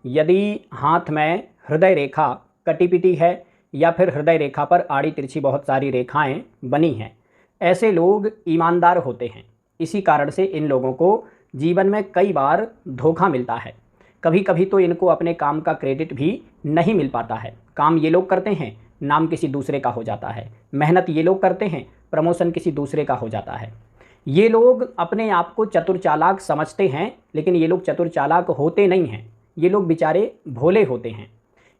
यदि हाथ में हृदय रेखा कटी पिटी है या फिर हृदय रेखा पर आड़ी तिरछी बहुत सारी रेखाएं बनी हैं, ऐसे लोग ईमानदार होते हैं। इसी कारण से इन लोगों को जीवन में कई बार धोखा मिलता है। कभी कभी तो इनको अपने काम का क्रेडिट भी नहीं मिल पाता है। काम ये लोग करते हैं, नाम किसी दूसरे का हो जाता है। मेहनत ये लोग करते हैं, प्रमोशन किसी दूसरे का हो जाता है। ये लोग अपने आप को चतुर चालाक समझते हैं, लेकिन ये लोग चतुर चालाक होते नहीं हैं। ये लोग बेचारे भोले होते हैं।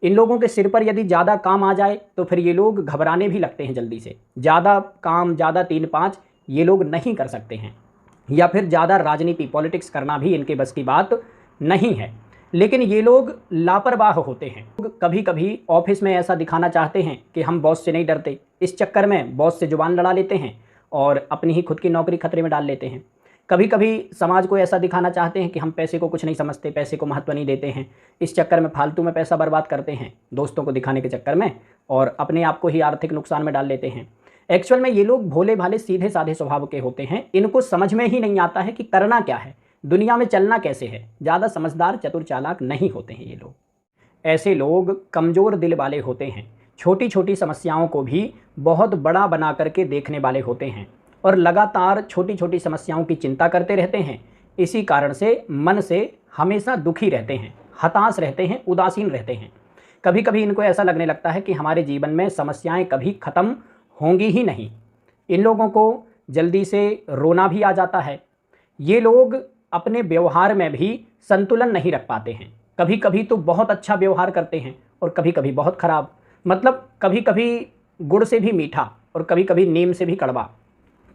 इन लोगों के सिर पर यदि ज़्यादा काम आ जाए तो फिर ये लोग घबराने भी लगते हैं जल्दी से। ज़्यादा काम, ज़्यादा 3-5 ये लोग नहीं कर सकते हैं, या फिर ज़्यादा राजनीति पॉलिटिक्स करना भी इनके बस की बात नहीं है। लेकिन ये लोग लापरवाह होते हैं। कभी कभी ऑफिस में ऐसा दिखाना चाहते हैं कि हम बॉस से नहीं डरते, इस चक्कर में बॉस से जुबान लड़ा लेते हैं और अपनी ही खुद की नौकरी खतरे में डाल लेते हैं। कभी कभी समाज को ऐसा दिखाना चाहते हैं कि हम पैसे को कुछ नहीं समझते, पैसे को महत्व नहीं देते हैं, इस चक्कर में फालतू में पैसा बर्बाद करते हैं दोस्तों को दिखाने के चक्कर में, और अपने आप को ही आर्थिक नुकसान में डाल लेते हैं। एक्चुअल में ये लोग भोले भाले सीधे साधे स्वभाव के होते हैं। इनको समझ में ही नहीं आता है कि करना क्या है, दुनिया में चलना कैसे है। ज़्यादा समझदार चतुर चालाक नहीं होते हैं ये लोग। ऐसे लोग कमज़ोर दिल वाले होते हैं। छोटी छोटी समस्याओं को भी बहुत बड़ा बना करके देखने वाले होते हैं और लगातार छोटी छोटी समस्याओं की चिंता करते रहते हैं। इसी कारण से मन से हमेशा दुखी रहते हैं, हताश रहते हैं, उदासीन रहते हैं। कभी कभी इनको ऐसा लगने लगता है कि हमारे जीवन में समस्याएं कभी ख़त्म होंगी ही नहीं। इन लोगों को जल्दी से रोना भी आ जाता है। ये लोग अपने व्यवहार में भी संतुलन नहीं रख पाते हैं। कभी कभी तो बहुत अच्छा व्यवहार करते हैं और कभी कभी बहुत ख़राब। मतलब कभी कभी गुड़ से भी मीठा और कभी कभी नीम से भी कड़वा।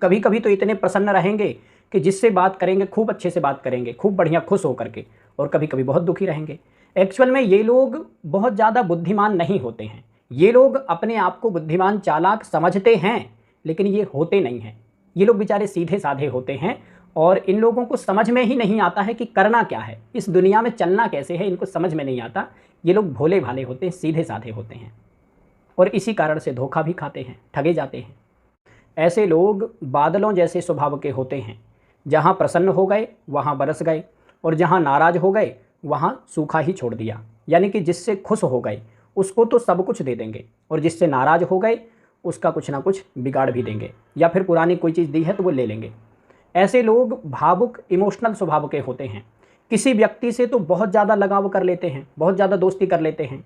कभी कभी तो इतने प्रसन्न रहेंगे कि जिससे बात करेंगे खूब अच्छे से बात करेंगे, खूब बढ़िया खुश होकर के, और कभी कभी बहुत दुखी रहेंगे। एक्चुअल में ये लोग बहुत ज़्यादा बुद्धिमान नहीं होते हैं। ये लोग अपने आप को बुद्धिमान चालाक समझते हैं, लेकिन ये होते नहीं हैं। ये लोग बेचारे सीधे साधे होते हैं और इन लोगों को समझ में ही नहीं आता है कि करना क्या है, इस दुनिया में चलना कैसे है, इनको समझ में नहीं आता। ये लोग भोले भाले होते हैं, सीधे साधे होते हैं और इसी कारण से धोखा भी खाते हैं, ठगे जाते हैं। ऐसे लोग बादलों जैसे स्वभाव के होते हैं। जहाँ प्रसन्न हो गए वहाँ बरस गए, और जहाँ नाराज़ हो गए वहाँ सूखा ही छोड़ दिया। यानी कि जिससे खुश हो गए उसको तो सब कुछ दे देंगे, और जिससे नाराज़ हो गए उसका कुछ ना कुछ बिगाड़ भी देंगे, या फिर पुरानी कोई चीज़ दी है तो वो ले लेंगे। ऐसे लोग भावुक इमोशनल स्वभाव के होते हैं। किसी व्यक्ति से तो बहुत ज़्यादा लगाव कर लेते हैं, बहुत ज़्यादा दोस्ती कर लेते हैं,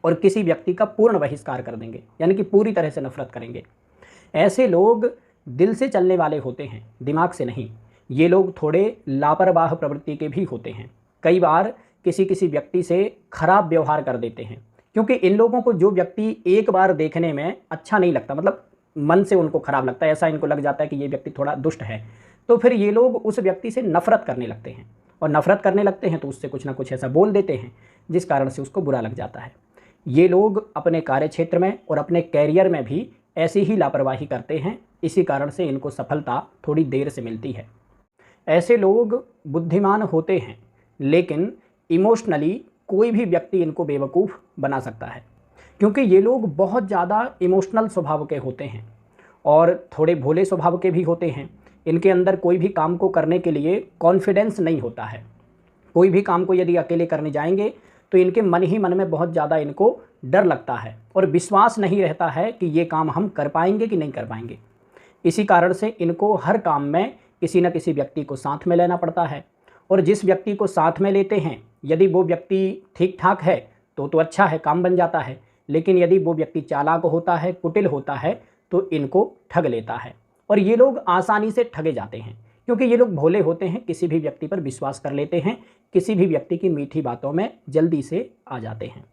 और किसी व्यक्ति का पूर्ण बहिष्कार कर देंगे, यानी कि पूरी तरह से नफरत करेंगे। ऐसे लोग दिल से चलने वाले होते हैं, दिमाग से नहीं। ये लोग थोड़े लापरवाह प्रवृत्ति के भी होते हैं। कई बार किसी व्यक्ति से खराब व्यवहार कर देते हैं, क्योंकि इन लोगों को जो व्यक्ति एक बार देखने में अच्छा नहीं लगता, मतलब मन से उनको खराब लगता है, ऐसा इनको लग जाता है कि ये व्यक्ति थोड़ा दुष्ट है, तो फिर ये लोग उस व्यक्ति से नफरत करने लगते हैं, और नफरत करने लगते हैं तो उससे कुछ ना कुछ ऐसा बोल देते हैं जिस कारण से उसको बुरा लग जाता है। ये लोग अपने कार्य क्षेत्र में और अपने कैरियर में भी ऐसी ही लापरवाही करते हैं। इसी कारण से इनको सफलता थोड़ी देर से मिलती है। ऐसे लोग बुद्धिमान होते हैं, लेकिन इमोशनली कोई भी व्यक्ति इनको बेवकूफ़ बना सकता है, क्योंकि ये लोग बहुत ज़्यादा इमोशनल स्वभाव के होते हैं और थोड़े भोले स्वभाव के भी होते हैं। इनके अंदर कोई भी काम को करने के लिए कॉन्फिडेंस नहीं होता है। कोई भी काम को यदि अकेले करने जाएंगे तो इनके मन ही मन में बहुत ज़्यादा इनको डर लगता है और विश्वास नहीं रहता है कि ये काम हम कर पाएंगे कि नहीं कर पाएंगे। इसी कारण से इनको हर काम में किसी न किसी व्यक्ति को साथ में लेना पड़ता है, और जिस व्यक्ति को साथ में लेते हैं यदि वो व्यक्ति ठीक ठाक है तो अच्छा है, काम बन जाता है। लेकिन यदि वो व्यक्ति चालाक होता है, कुटिल होता है, तो इनको ठग लेता है, और ये लोग आसानी से ठगे जाते हैं, क्योंकि ये लोग भोले होते हैं, किसी भी व्यक्ति पर विश्वास कर लेते हैं, किसी भी व्यक्ति की मीठी बातों में जल्दी से आ जाते हैं।